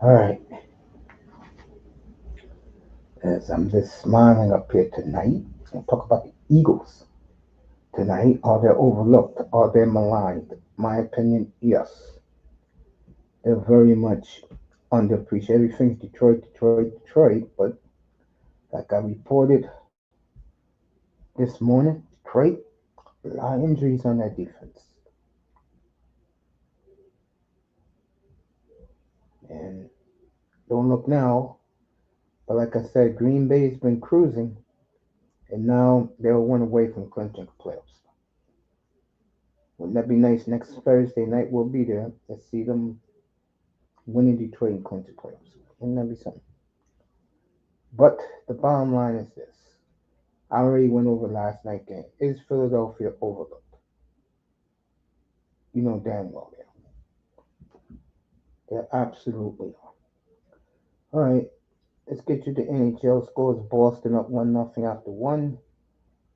All right, as I'm just smiling up here tonight, I'll talk about the Eagles tonight. Are they overlooked? Are they maligned? My opinion, yes. They're very much underappreciated. Everything's Detroit, Detroit, Detroit, but like I reported this morning, Detroit, a lot of injuries on that defense. And don't look now, but like I said, Green Bay's been cruising, and now they're one away from clinching playoffs. Wouldn't that be nice? Next Thursday night we'll be there. Let's see them winning Detroit and clinch the playoffs. Wouldn't that be something? But the bottom line is this. I already went over last night's game. Is Philadelphia overlooked? You know damn well they are. They absolutely are. All right, let's get you the NHL scores. Boston up 1-0 after one.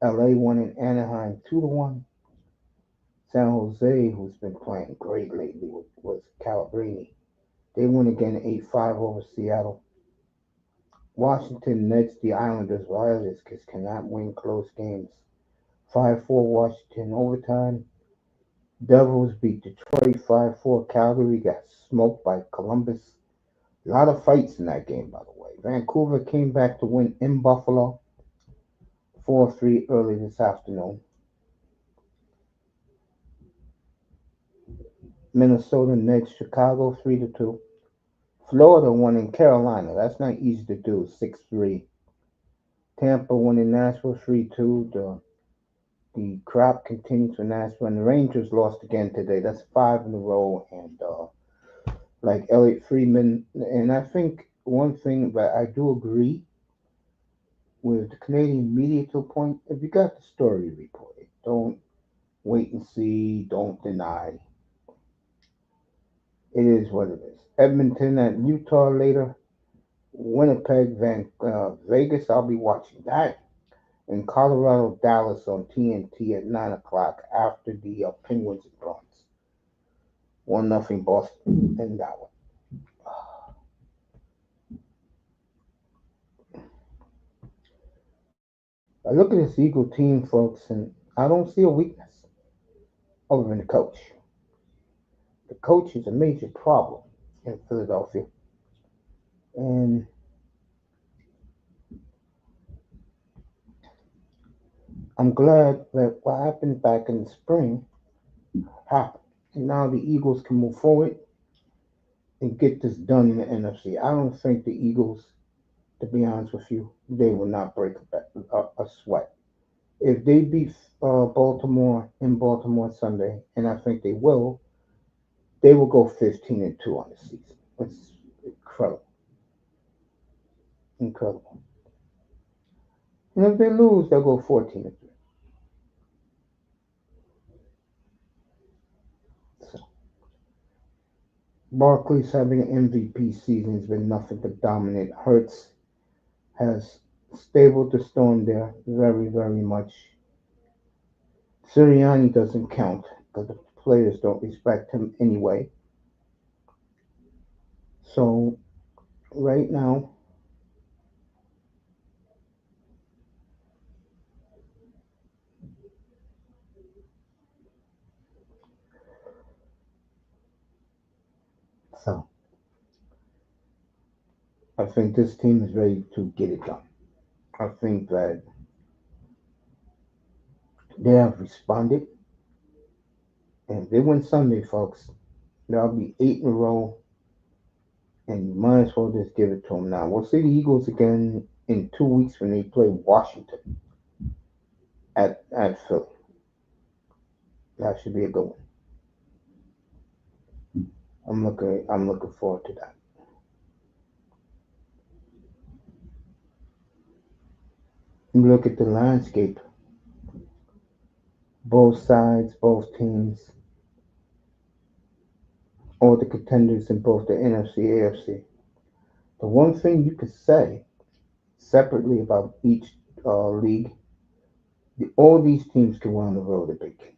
LA won in Anaheim 2-1. San Jose, who's been playing great lately, was Calabrini. They won again 8-5 over Seattle. Washington Nets, the Islanders, Riders cannot win close games. 5-4 Washington overtime. Devils beat Detroit 5-4. Calgary got smoked by Columbus. A lot of fights in that game, by the way. Vancouver came back to win in Buffalo 4-3 early this afternoon. Minnesota next, Chicago 3-2. Florida won in Carolina. That's not easy to do. 6-3. Tampa won in Nashville 3-2. The crap continues for Nashville, and the Rangers lost again today. That's five in a row, and like Elliot Friedman, and I think one thing that I do agree with the Canadian media to a point. If you got the story, report it. Don't wait and see. Don't deny. It is what it is. Edmonton at Utah later. Winnipeg, Vegas. I'll be watching that. And Colorado, Dallas on TNT at 9 o'clock after the Penguins and Bruins. 1-0 Boston in that one. I look at this Eagle team, folks, and I don't see a weakness other than the coach. The coach is a major problem in Philadelphia, and I'm glad that what happened back in the spring happened. And now the Eagles can move forward and get this done in the NFC. I don't think the Eagles, to be honest with you, they will not break a sweat. If they beat Baltimore in Baltimore Sunday, and I think they will go 15-2 on the season. It's incredible, incredible. And if they lose, they'll go 14-3. So Barkley's having an MVP season has been nothing but dominant. Hurts has stabled the storm there very, very much. Sirianni doesn't count because the players don't respect him anyway. So right now, so I think this team is ready to get it done. I think that they have responded, and if they win Sunday, folks, that'll be eight in a row, and you might as well just give it to them now. We'll see the Eagles again in 2 weeks when they play Washington at Philly. That should be a good one. I'm looking forward to that. You look at the landscape, both sides, both teams, all the contenders in both the NFC, AFC. The one thing you could say separately about each league, all these teams can win on the road a big game.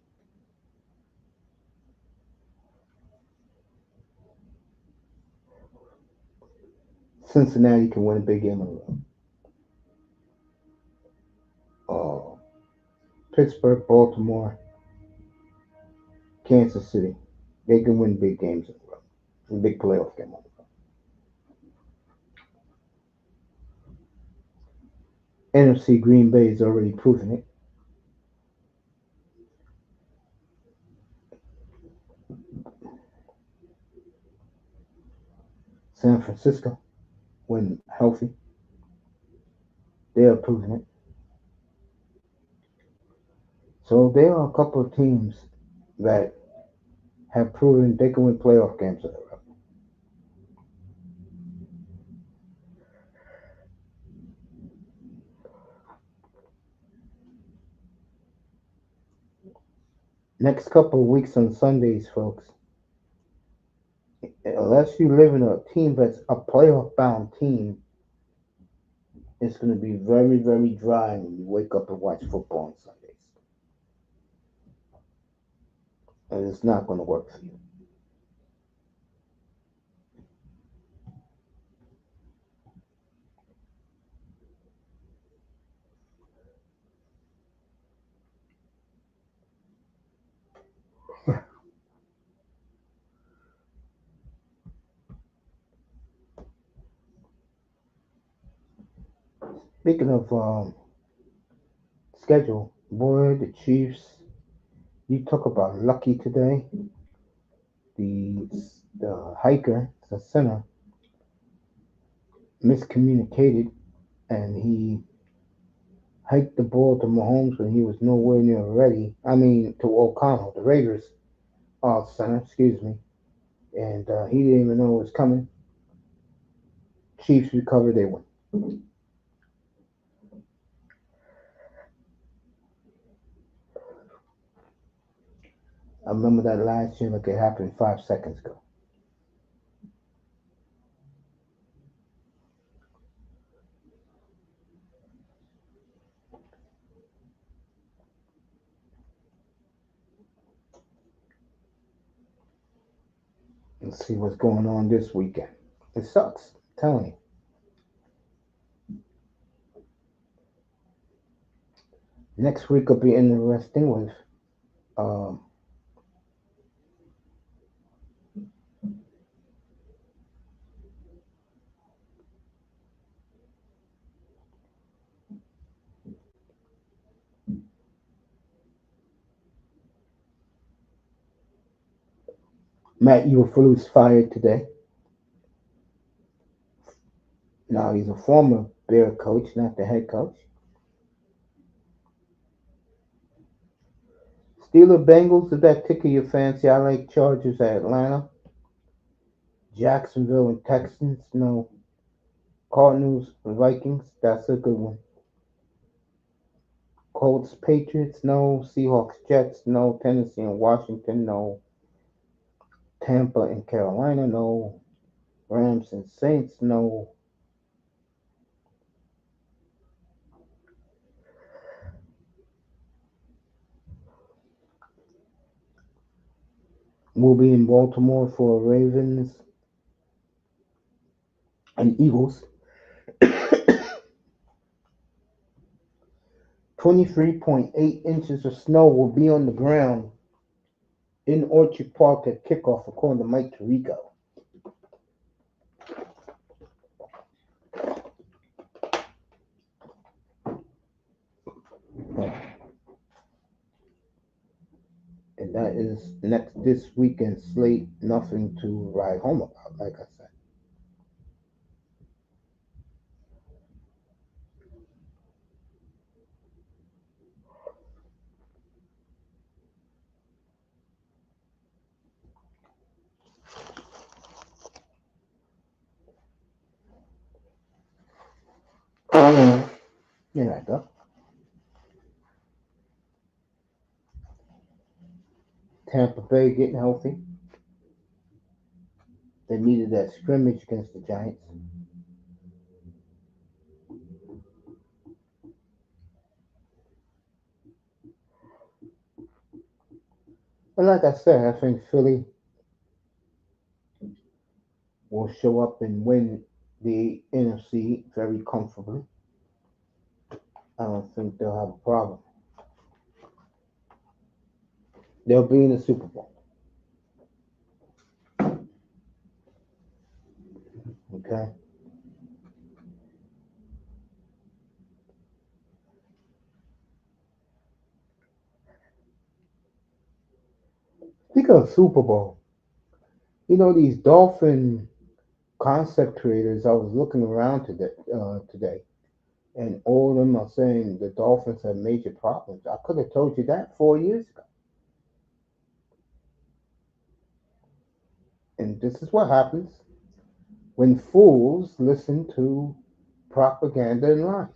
Cincinnati can win a big game on the road. Pittsburgh, Baltimore, Kansas City. They can win big games on the road. A big playoff game on the road. NFC Green Bay is already proving it. San Francisco, when healthy, they are proving it. So there are a couple of teams that have proven they can win playoff games on the road. Next couple of weeks on Sundays, folks, unless you live in a team that's a playoff bound team, it's going to be very, very dry when you wake up and watch football on Sundays. And it's not going to work for you. Speaking of schedule, boy, the Chiefs, you talk about lucky today. The, the hiker, the center, miscommunicated and he hiked the ball to Mahomes when he was nowhere near ready. I mean, to O'Connell, the Raiders center, excuse me. And he didn't even know it was coming. Chiefs recover, they win. I remember that last year like it happened 5 seconds ago. Let's see what's going on this weekend. It sucks, I'm telling you. Next week will be interesting with um, Matt Eberflus fired today. Now he's a former Bear coach, not the head coach. Steeler Bengals, if that tickle your fancy, I like Chargers at Atlanta. Jacksonville and Texans, no. Cardinals and Vikings, that's a good one. Colts, Patriots, no. Seahawks, Jets, no. Tennessee and Washington, no. Tampa and Carolina, no. Rams and Saints, no. We'll be in Baltimore for Ravens and Eagles. 23.8 inches of snow will be on the ground in Orchard Park at kickoff, according to Mike Tirico. And that is next this weekend slate. Nothing to write home about, like I said. Here I go. Tampa Bay getting healthy. They needed that scrimmage against the Giants. And like I said, I think Philly will show up and win the NFC very comfortably. I don't think they'll have a problem. They'll be in the Super Bowl. Okay. Speaking of Super Bowl, these Dolphin concept creators. I was looking around today, and all of them are saying the Dolphins have major problems. I could have told you that 4 years ago. And this is what happens when fools listen to propaganda and lies.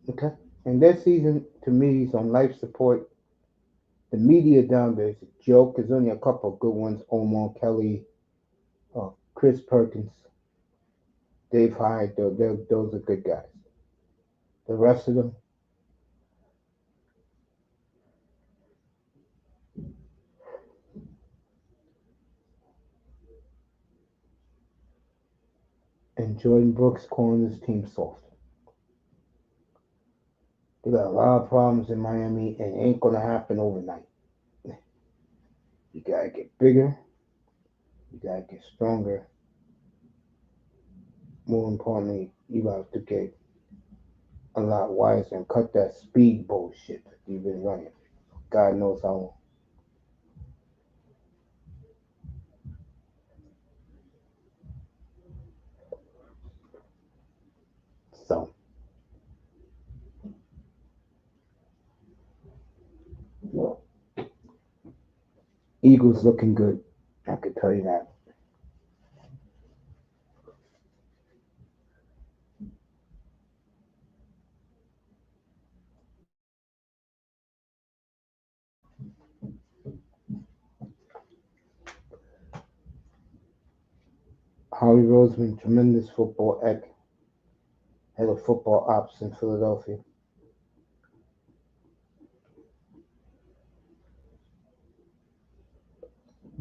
Okay? And their season, to me, is on life support. The media down there is a joke. There's only a couple of good ones: Omar Kelly, Chris Perkins, Dave Hyde. Those are good guys. The rest of them, and Jordan Brooks calling his team soft. They got a lot of problems in Miami, and it ain't gonna happen overnight. You gotta get bigger. You gotta get stronger. More importantly, you have to get a lot wiser and cut that speed bullshit that you've been running. God knows how long. So, Eagles looking good. I can tell you that. Howie Roseman, tremendous football head of football ops in Philadelphia.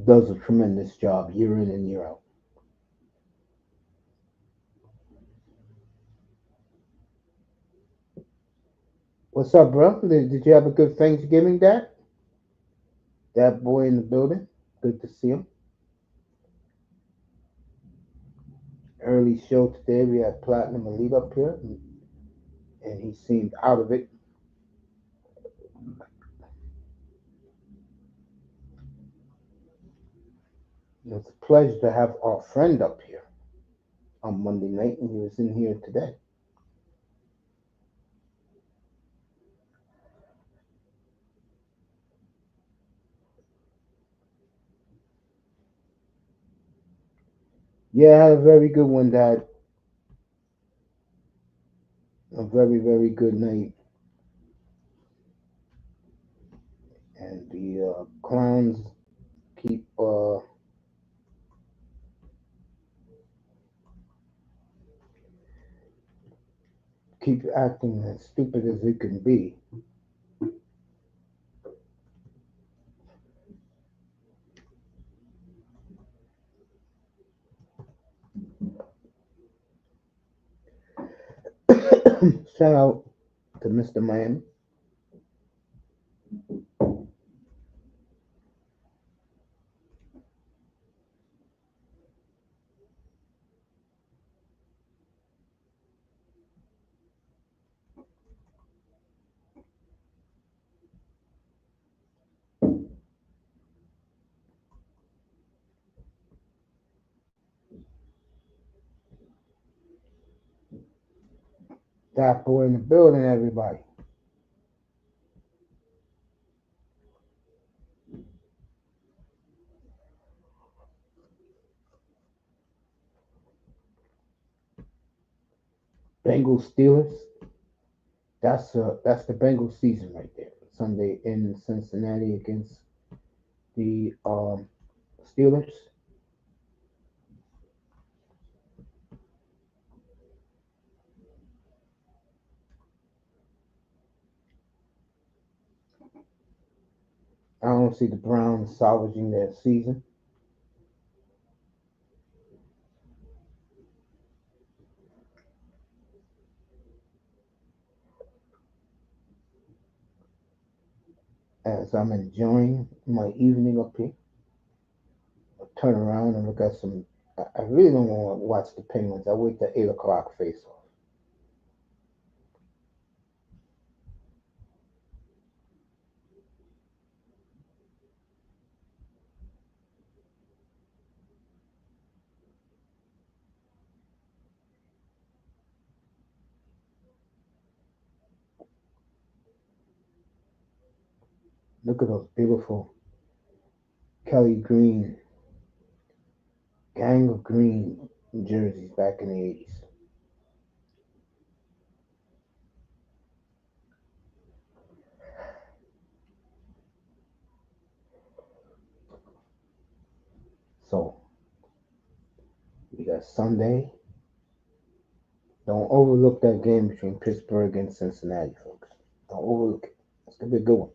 Does a tremendous job year in and year out. What's up, bro? Did you have a good Thanksgiving, Dad? That boy in the building. Good to see him. Early show today. We had Platinum Elite up here, and he seemed out of it. It's a pleasure to have our friend up here on Monday night, and he was in here today. Yeah, I had a very good one, Dad. A very, very good night. And the clowns keep keep acting as stupid as it can be. Shout out to Mr. Miami. That boy in the building, everybody. Bengals Steelers. That's the Bengals season right there. Sunday in Cincinnati against the Steelers. I don't see the Browns salvaging their season. as I'm enjoying my evening up here. I turn around and look at some. I really don't want to watch the Penguins. I wait till 8 o'clock face off. Look at those beautiful Kelly Green, Gang of Green jerseys back in the 80s. So we got Sunday. Don't overlook that game between Pittsburgh and Cincinnati, folks. Don't overlook it. It's gonna be a good one.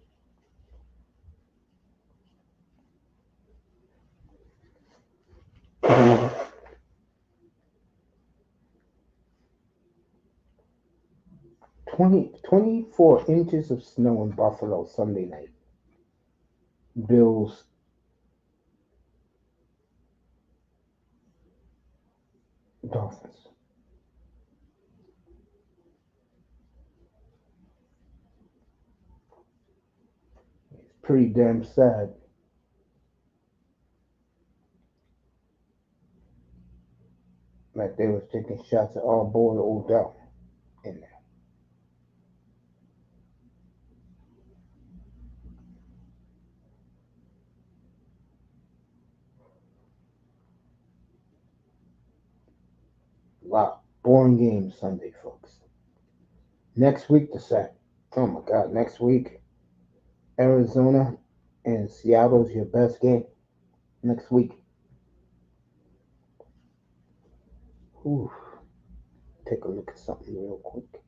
24 inches of snow in Buffalo Sunday night. Bills, Dolphins. It's pretty damn sad that they was taking shots at our boy Odell in there. Wow, boring game Sunday, folks. Next week, the set. Oh my God, next week, Arizona and Seattle's your best game. Next week. Ooh, take a look at something real quick.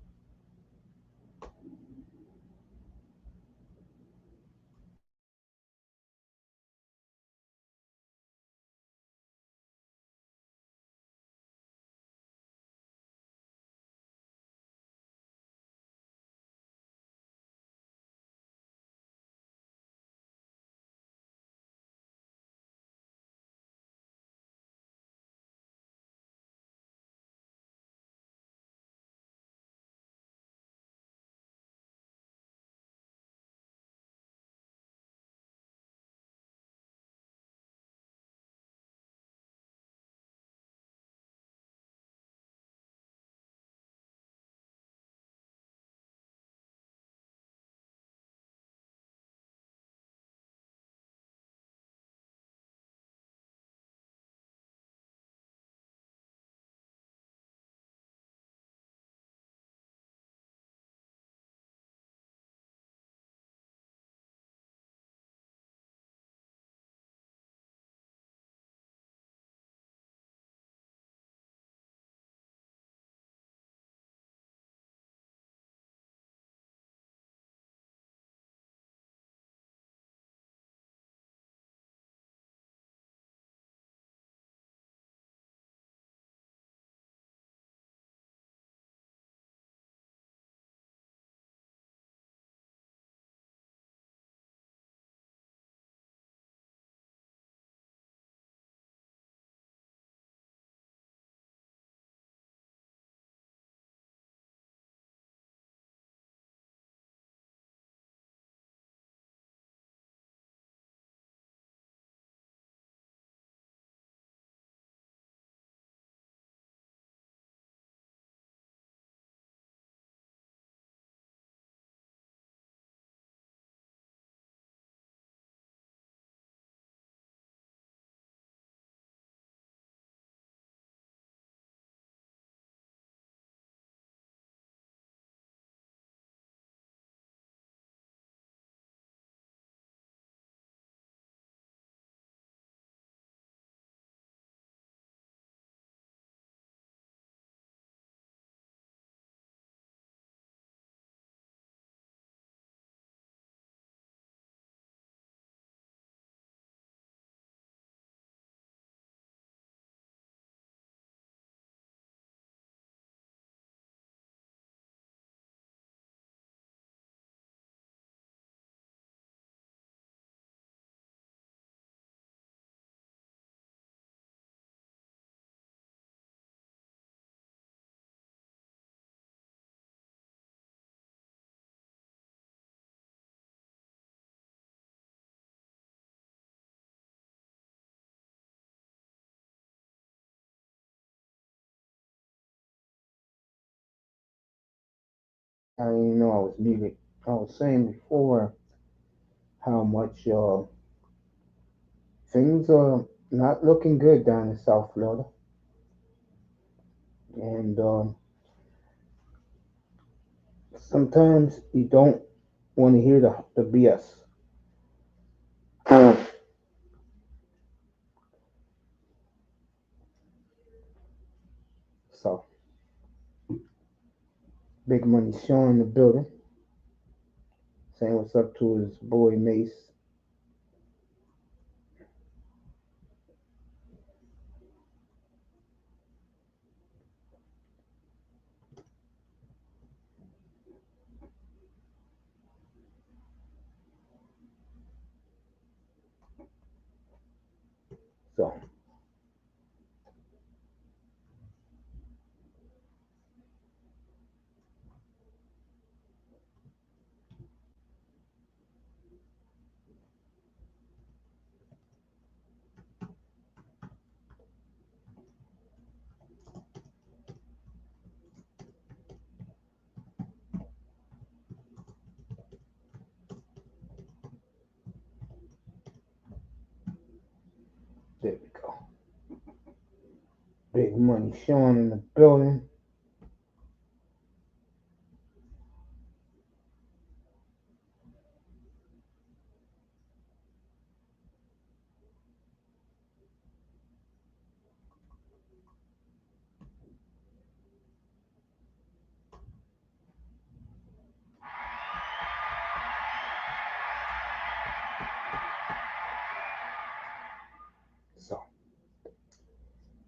I didn't know I was muted. I was saying before how much things are not looking good down in South Florida, and sometimes you don't want to hear the BS. So, Big Money Sean in the building, saying what's up to his boy Mace. So, there we go. Big Money Sean in the building. So,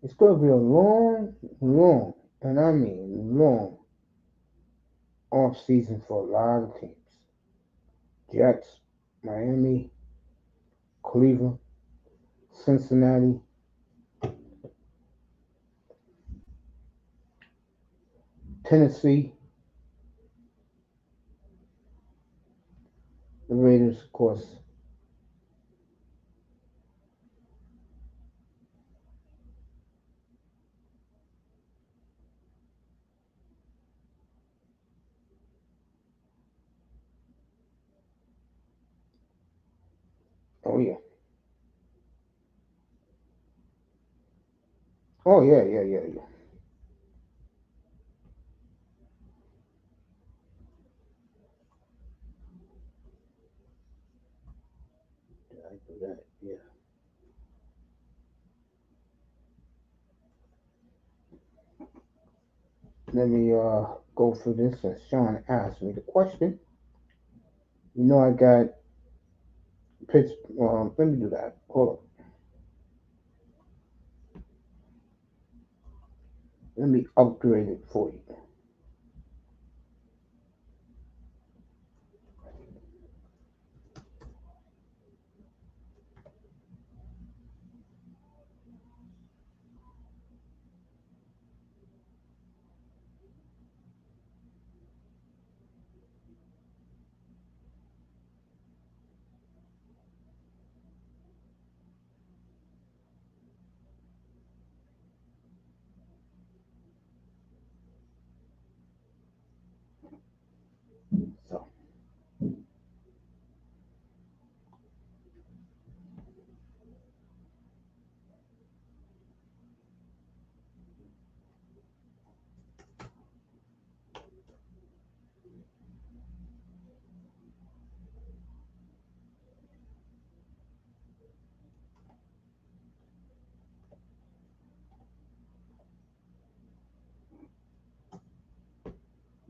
it's going to be a long, and I mean long, off season for a lot of teams. Jets, Miami, Cleveland, Cincinnati, Tennessee, the Raiders, of course. Oh yeah. Oh yeah. I do that. Yeah. Let me go through this as Sean asked me the question. You know I got Pitts. Let me do that. Hold on. Let me upgrade it for you. So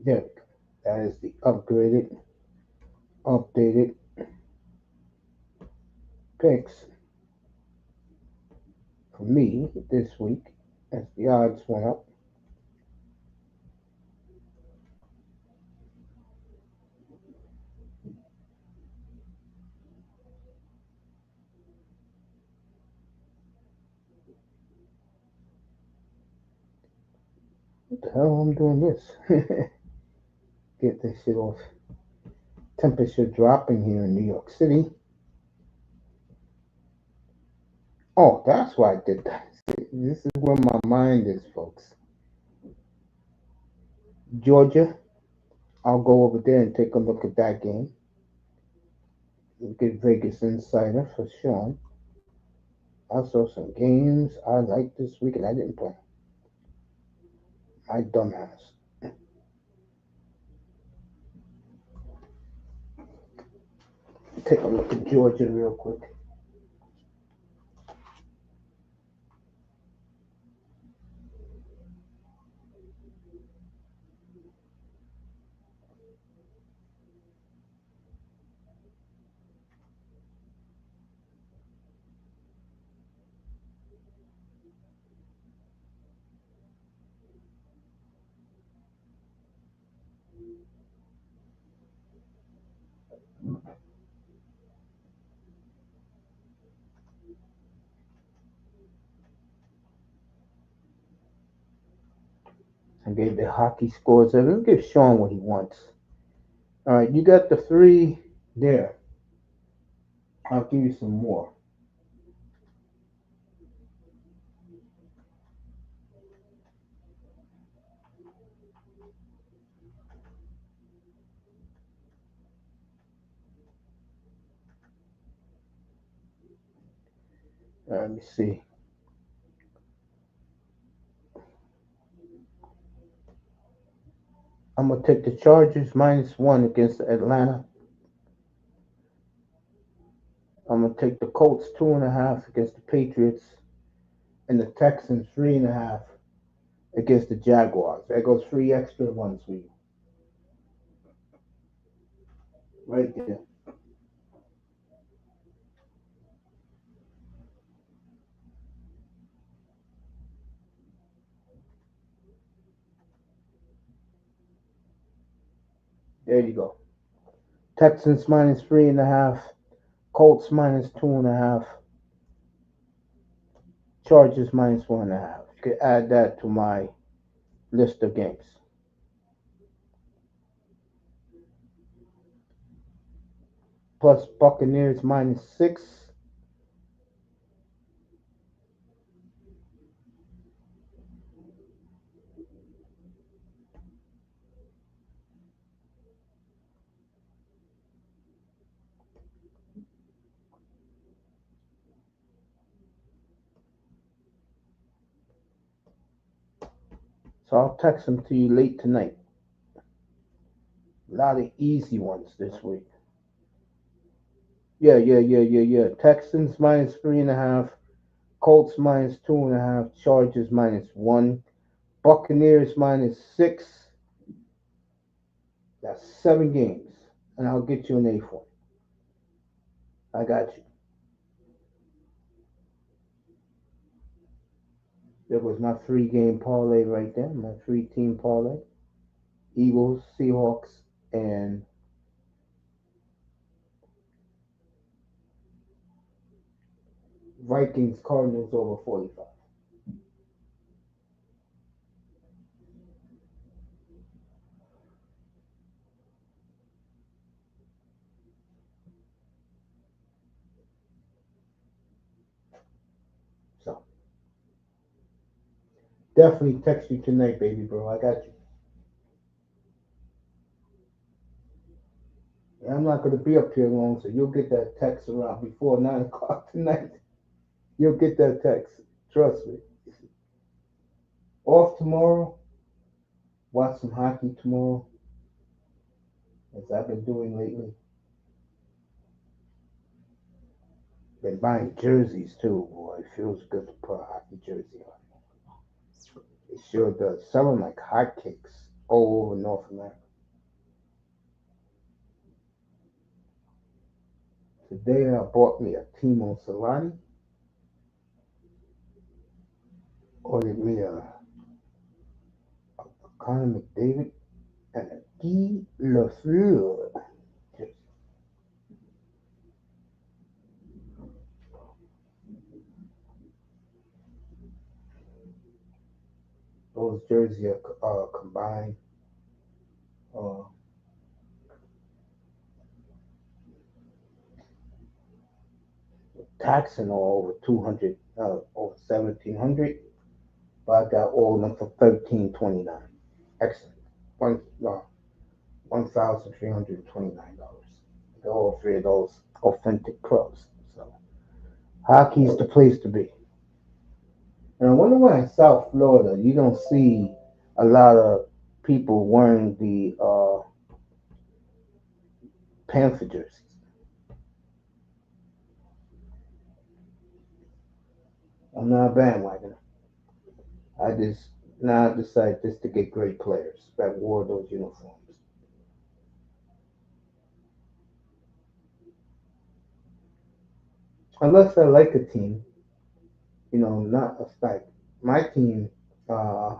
there we go. That is the upgraded, updated picks for me this week as the odds went up. What the hell am I doing this? Get this shit off. Temperature dropping here in New York City. Oh, that's why I did that. This is where my mind is, folks. Georgia I'll go over there and take a look at that game. Get Vegas Insider for Sean. Also, some games I like this week and I didn't play. My dumbass. Take a look at Georgia real quick. I gave the hockey scores. Let's give Sean what he wants. All right, you got the three there. I'll give you some more. Let me see. I'm gonna take the Chargers -1 against Atlanta. I'm gonna take the Colts 2.5 against the Patriots, and the Texans 3.5 against the Jaguars. That goes 3 extra ones for you, right there. There you go. Texans -3.5, Colts -2.5, Chargers -1.5. You could add that to my list of games. Plus Buccaneers -6. So I'll text them to you late tonight. A lot of easy ones this week. Yeah. Texans -3.5, Colts -2.5, Chargers -1, Buccaneers -6. That's 7 games, and I'll get you an A for it. I got you. There was my 3 game parlay right there, my 3 team parlay. Eagles, Seahawks, and Vikings, Cardinals over 45. So definitely text you tonight, baby bro. I got you. And I'm not going to be up here long, so you'll get that text around before 9 o'clock tonight. You'll get that text. Trust me. Off tomorrow. Watch some hockey tomorrow, as I've been doing lately. Been buying jerseys too, boy. It feels good to put a hockey jersey on. It sure does. Selling like hotcakes all over North America. Today I bought me a Timo Solani, ordered me a Connor McDavid, and a Guy Lafleur. Those jerseys are combined. Uh, Taxing all over 200, over 1,700, but I got all of them for 13.29. Excellent. One $1,329. All three of those authentic pros. So hockey's the place to be. And I wonder why in South Florida you don't see a lot of people wearing the Panther jerseys. I'm not a bandwagoner. I just now decided just to get great players that wore those uniforms. Unless I like a team, not a fact. My team, uh,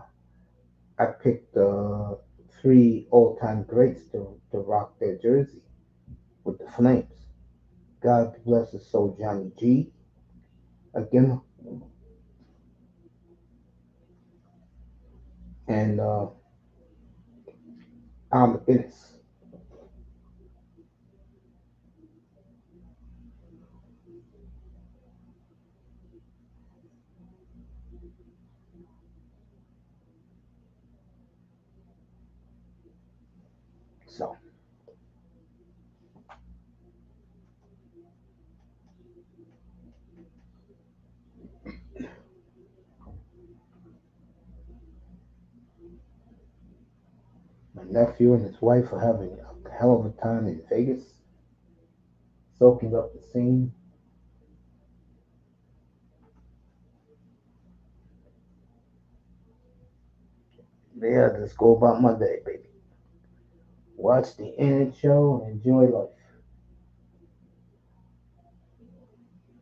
I picked three all-time greats to rock their jersey with the Flames. God bless his soul, Johnny G. Again, and Allen Innes. So my nephew and his wife are having a hell of a time in Vegas, soaking up the scene. Yeah, just go about my day, baby. Watch the end show and enjoy life.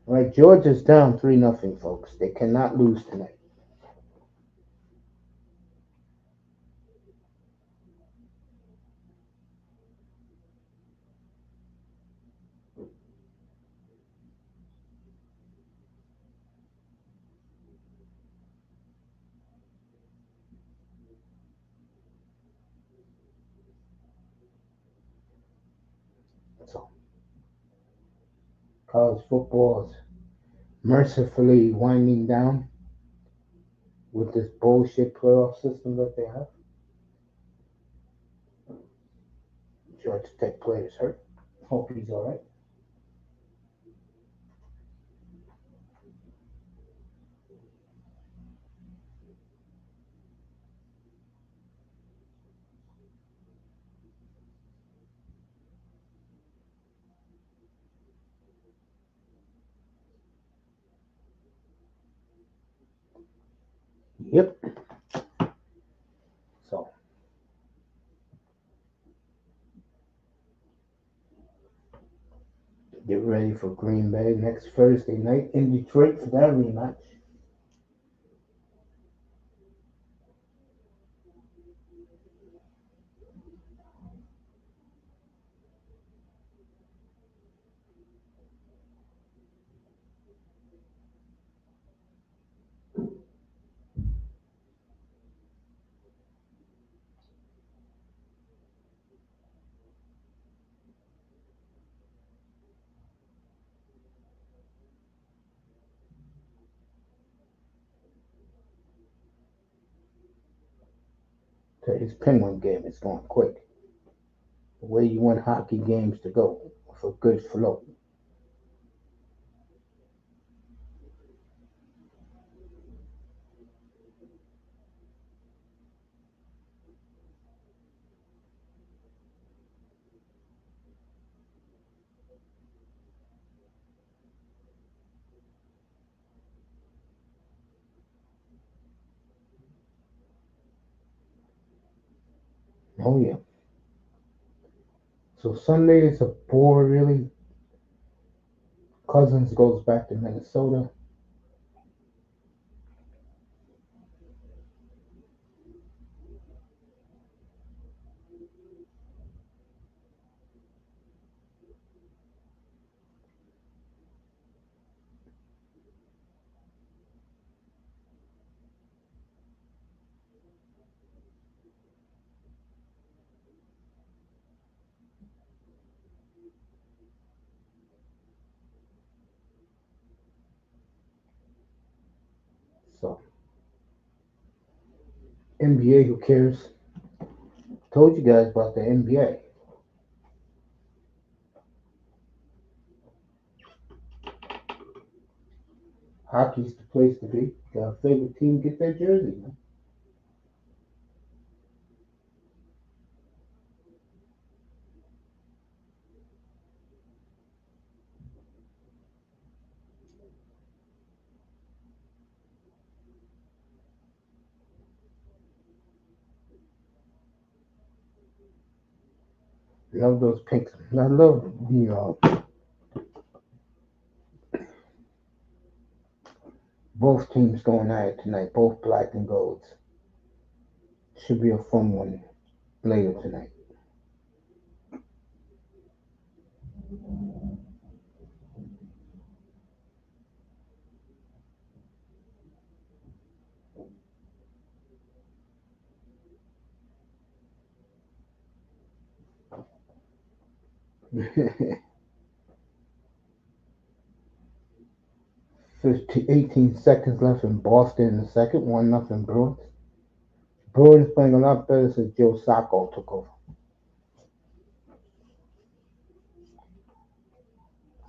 Right, Georgia's down 3-0, folks. They cannot lose tonight. So college football is mercifully winding down with this bullshit playoff system that they have. Georgia Tech players hurt. Hope he's all right. Yep. So get ready for Green Bay next Thursday night in Detroit for that rematch. Today's Penguin game is going quick. The way you want hockey games to go with a good flow. Oh yeah. So Sunday is a bore really. Cousins goes back to Minnesota. So NBA, who cares? Told you guys about the NBA. Hockey's the place to be. Got a favorite team, get their jersey, man. Love those pinks. I love the both teams going at it tonight. Both black and golds. Should be a fun one later tonight. Fifteen, 18 seconds left in Boston in the second. 1-0 Bruins. Bruins playing a lot better since Joe Sacco took over.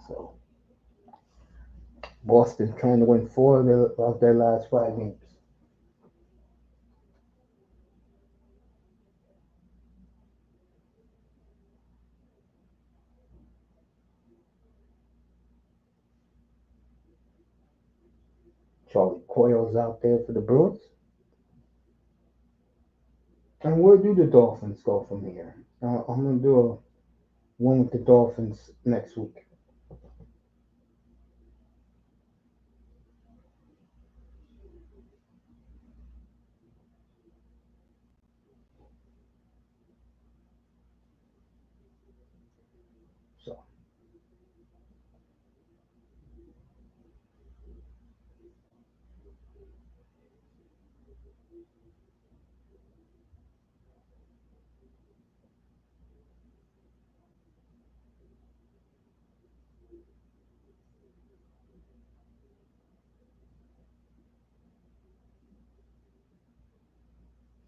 So Boston trying to win four of their last 5 games. Charlie Coyle's out there for the Bruins. And where do the Dolphins go from here? I'm gonna do one with the Dolphins next week. So,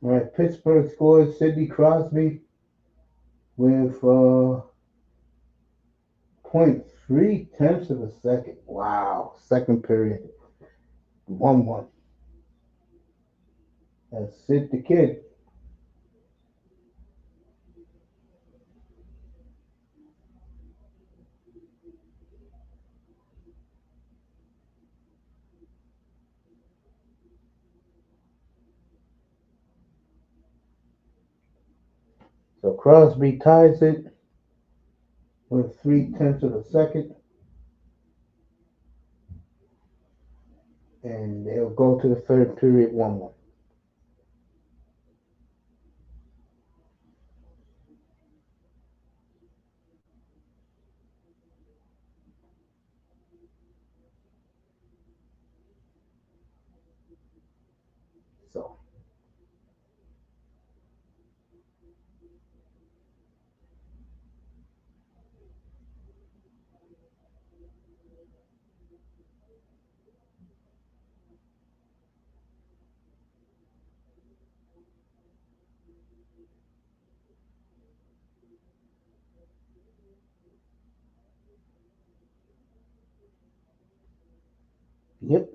all right, Pittsburgh scored Sidney Crosby with 0.3 tenths of a second. Wow, second period, 1-1. That's Sid the Kid. So Crosby ties it with 3 tenths of a second, and they'll go to the third period 1-1. So, yep,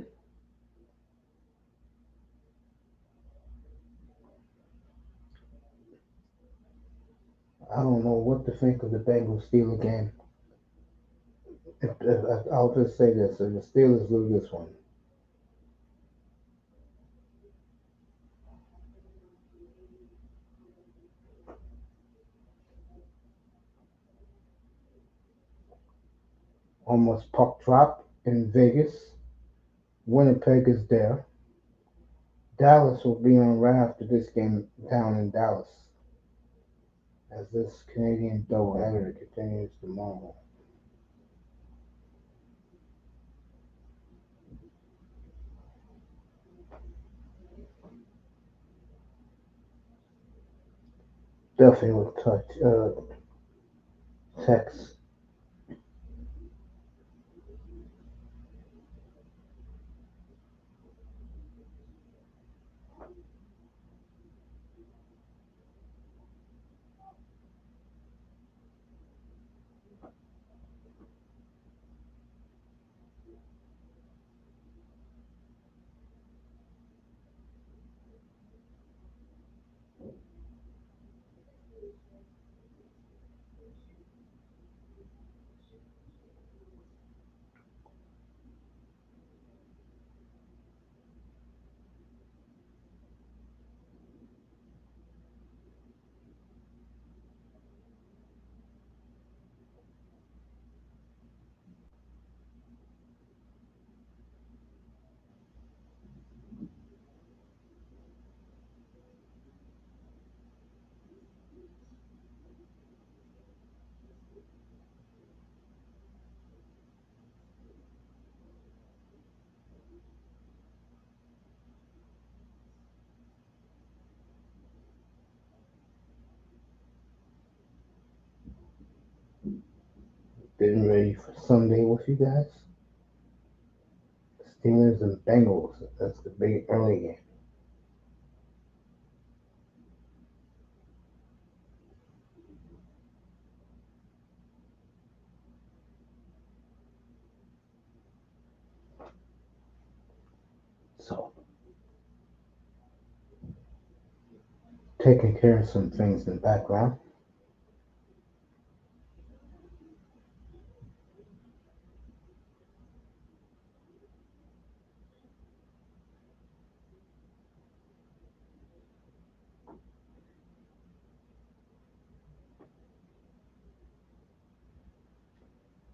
I don't know what to think of the Bengals Steelers game. I'll just say this: if the Steelers lose this one, almost puck drop in Vegas. Winnipeg is there. Dallas will be on right after this game down in Dallas as this Canadian doubleheader continues tomorrow. Definitely will touch Tex. Getting ready for Sunday with you guys. Steelers and Bengals. That's the big early game. So, taking care of some things in the background.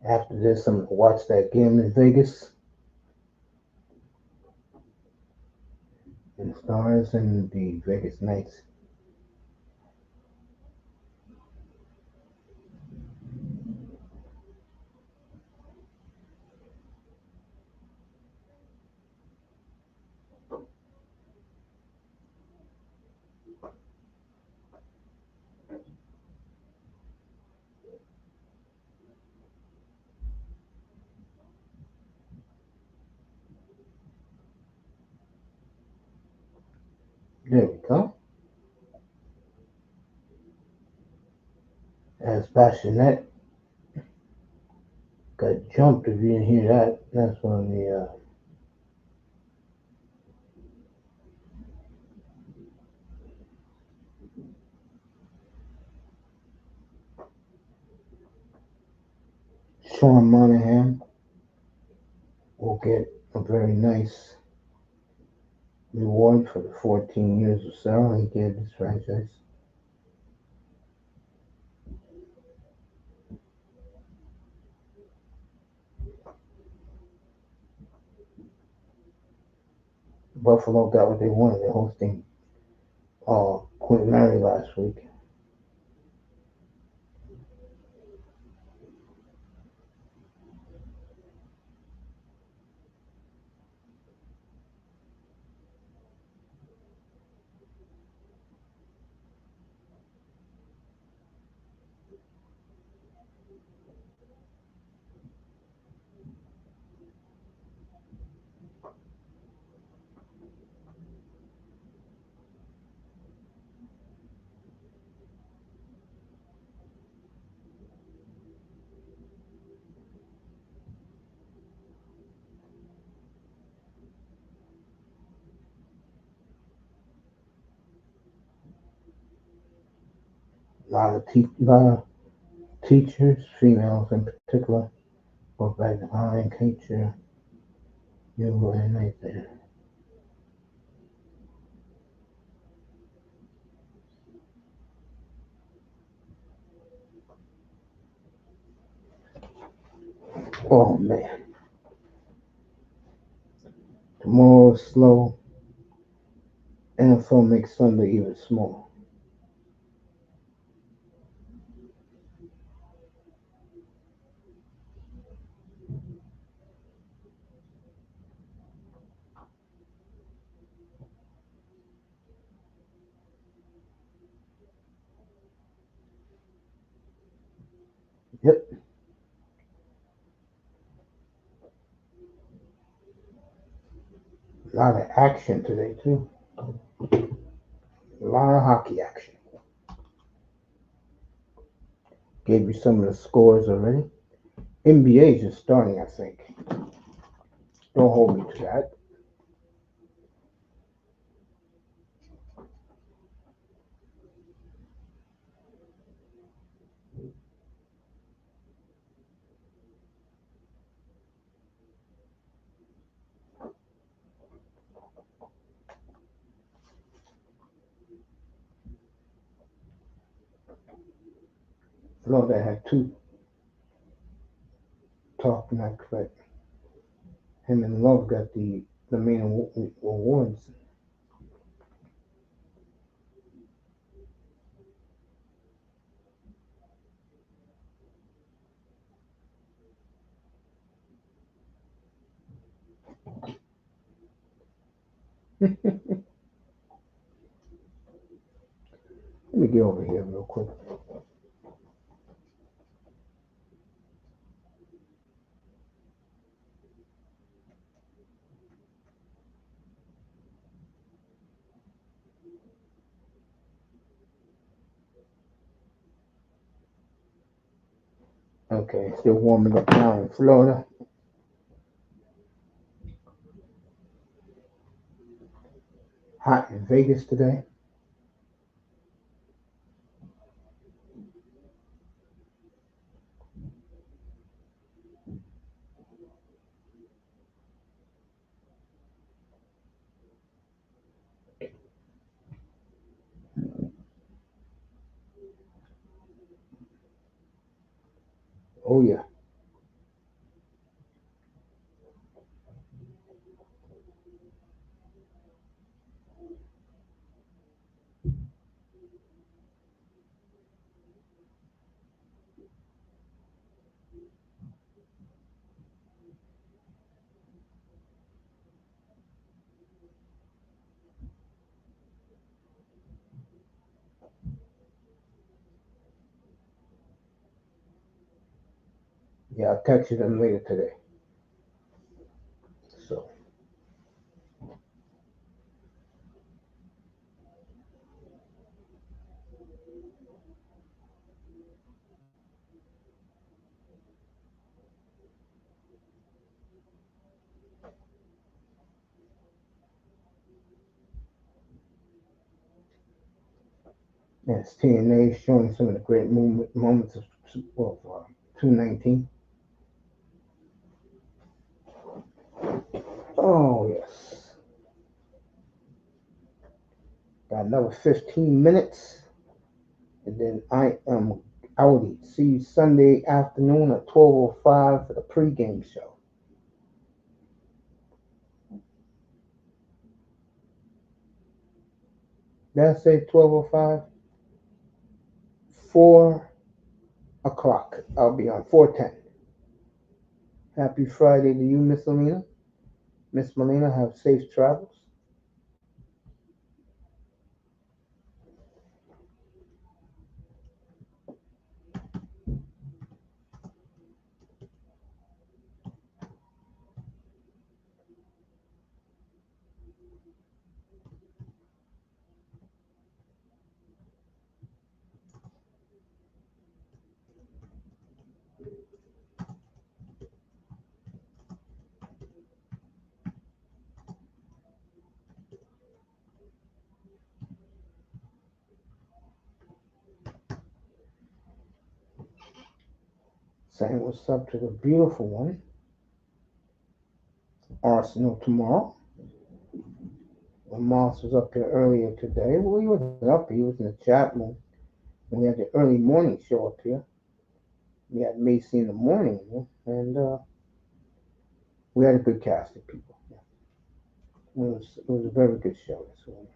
After this, I'm going to watch that game in Vegas. And Stars and the Vegas Knights. There we go. As Bassinet got jumped, if you didn't hear that, that's one of the Sean Monahan will get a very nice reward for the 14 years of service he gave this franchise. Buffalo got what they wanted. They're hosting Quinn Mary last week. A lot of teachers, females in particular, go back to online teacher. You and right there. Oh man, tomorrow's slow. NFL makes Sunday even smaller. Yep, a lot of action today too. A lot of hockey action. Gave you some of the scores already. NBA is just starting, I think. Don't hold me to that. I know they had two talk not correct. Him and Love got the main awards. Let me get over here real quick. Okay, still warming up now in Florida. Hot in Vegas today. Oh yeah. Yeah, I'll text you them later today. So yes, TNA showing some of the great moments of 219. Oh yes. Got another 15 minutes, and then I am outie. See you Sunday afternoon at 12:05 for the pregame show. Did I say 12:05? 4 o'clock. I'll be on 4:10. Happy Friday to you, Miss Alina. Miss Melina, have safe travels. Saying what's up to the beautiful one. Arsenal tomorrow. Moss was up here earlier today. Well, he wasn't up. He was in the chat room. And we had the early morning show up here. We had Macy in the morning, and we had a good cast of people. Yeah. It was a very good show this morning.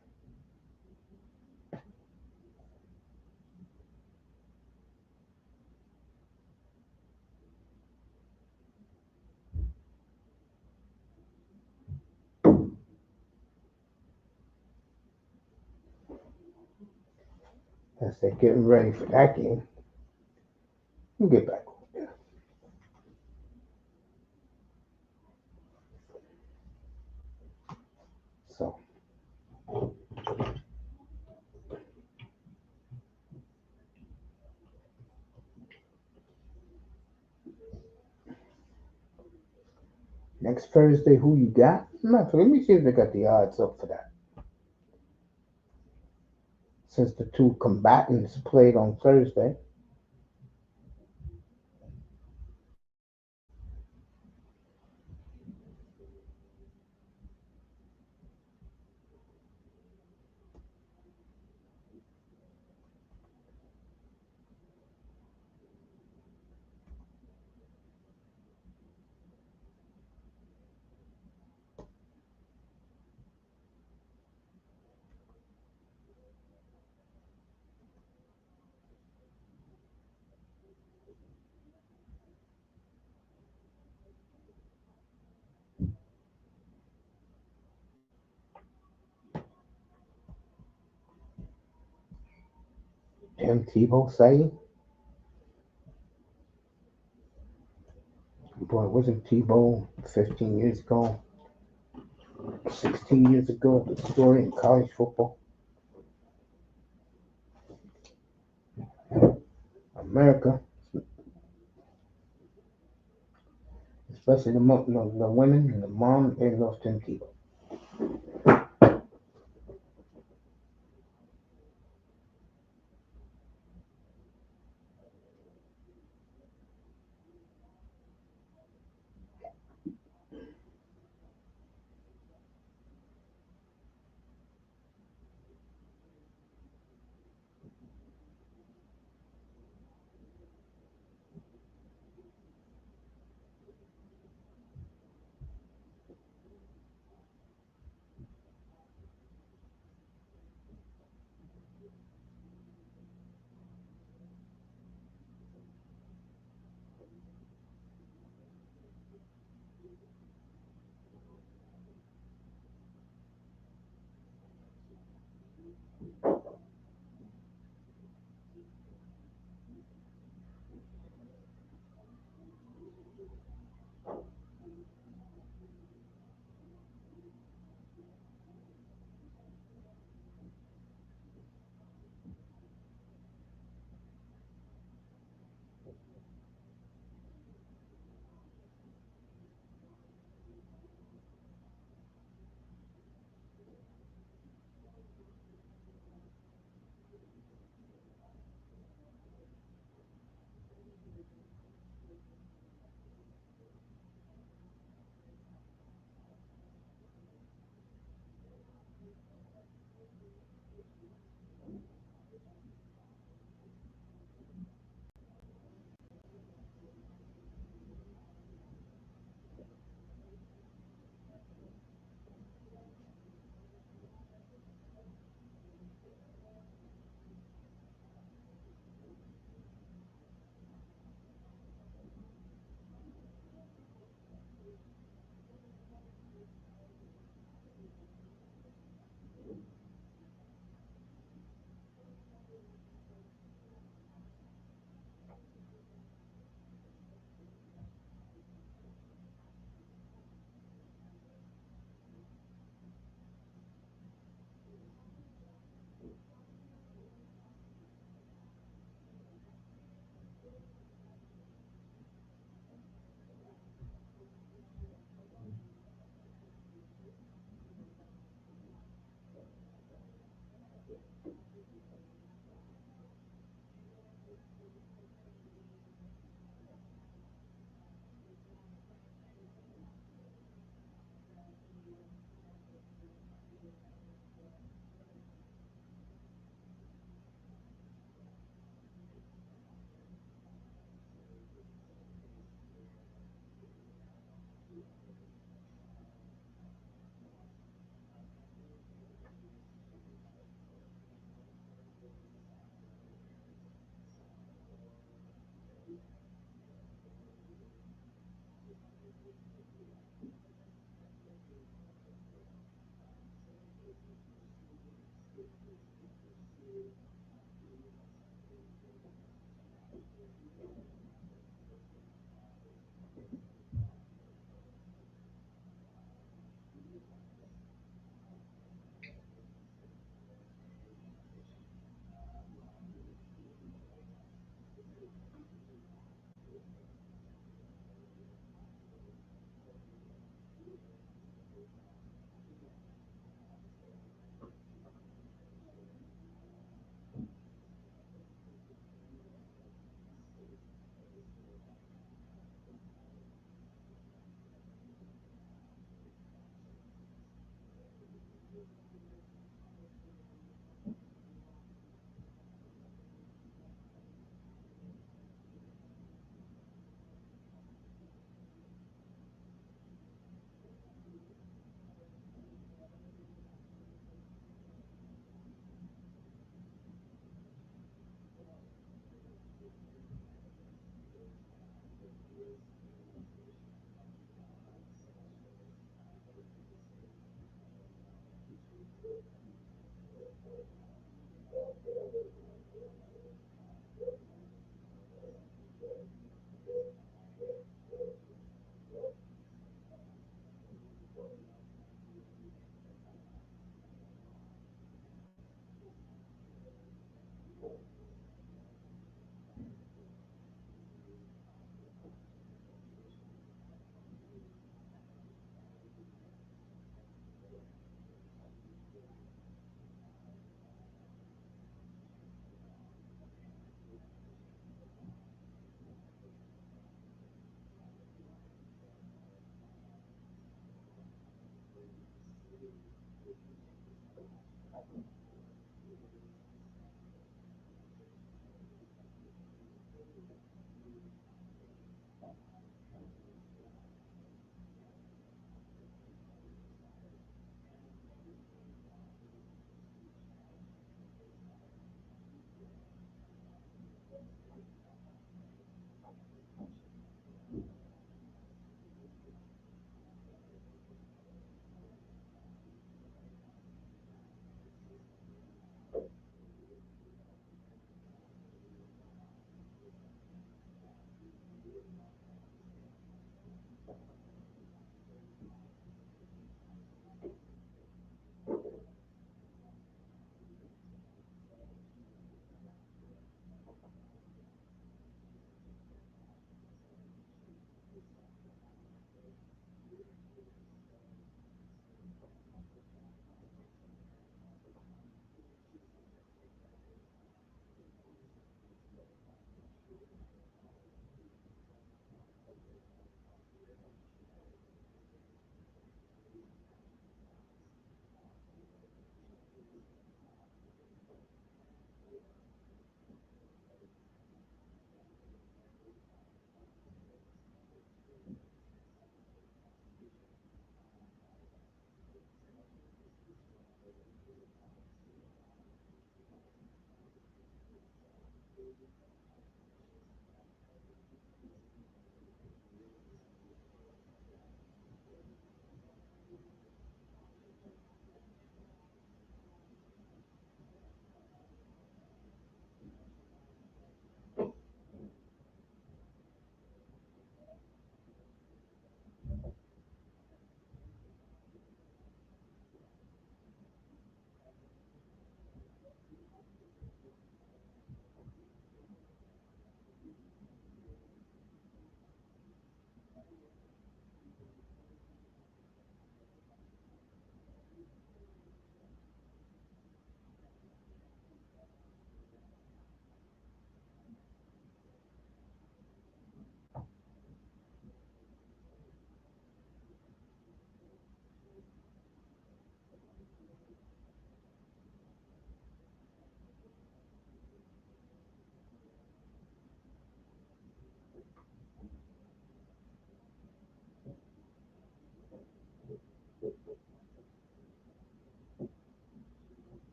As they're getting ready for that game, we'll get back on there. So, next Thursday, who you got? Let me see if they got the odds up for that. Since the two combatants played on Thursday. Tim Tebow saying, boy, wasn't Tebow 15 years ago, 16 years ago, the story in college football? America. especially the women and the mom. They lost them teeth.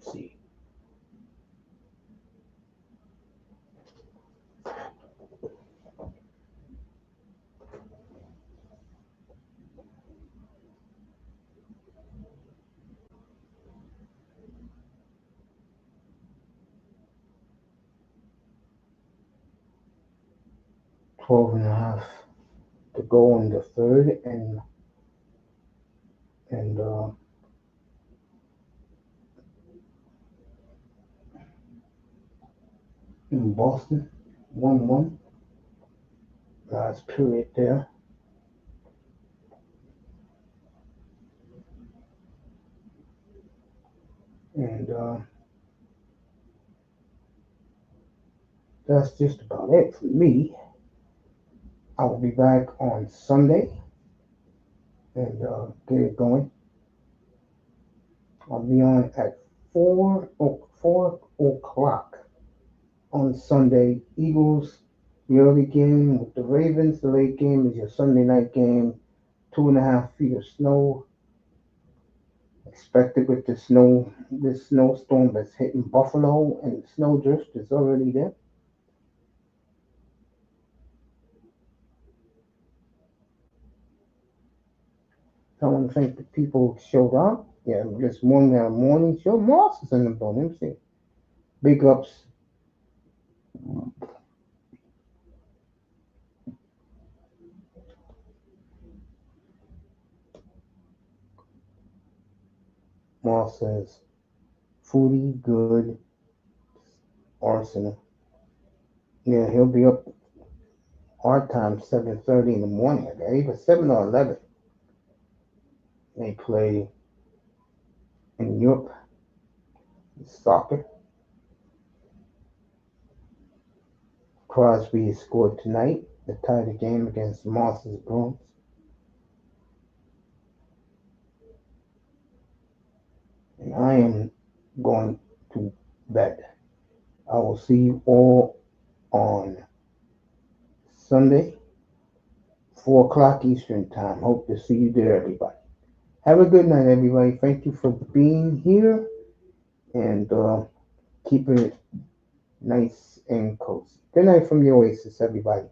Let's see. Twelve and a half to go in the third, and in Boston, 1-1 last period there, and that's just about it for me. I will be back on Sunday and get it going. I'll be on at 4 o'clock on Sunday. Eagles, the early game with the Ravens. The late game is your Sunday night game. 2.5 feet of snow expected with this snowstorm that's hitting Buffalo, and the snow drift is already there. I want to thank the people who showed up. Yeah, this morning show. Moss is in the building. See, big ups. Moss says, "Foodie good Arsenal." Yeah, he'll be up our time 7:30 in the morning. Either 7 or 11. They play in Europe soccer. Crosby scored tonight to tie the game against Moss's Bruins. And I am going to bed. I will see you all on Sunday, 4 o'clock Eastern Time. Hope to see you there, everybody. Have a good night, everybody. Thank you for being here, and keep it nice and cozy. Good night from the Oasis, everybody.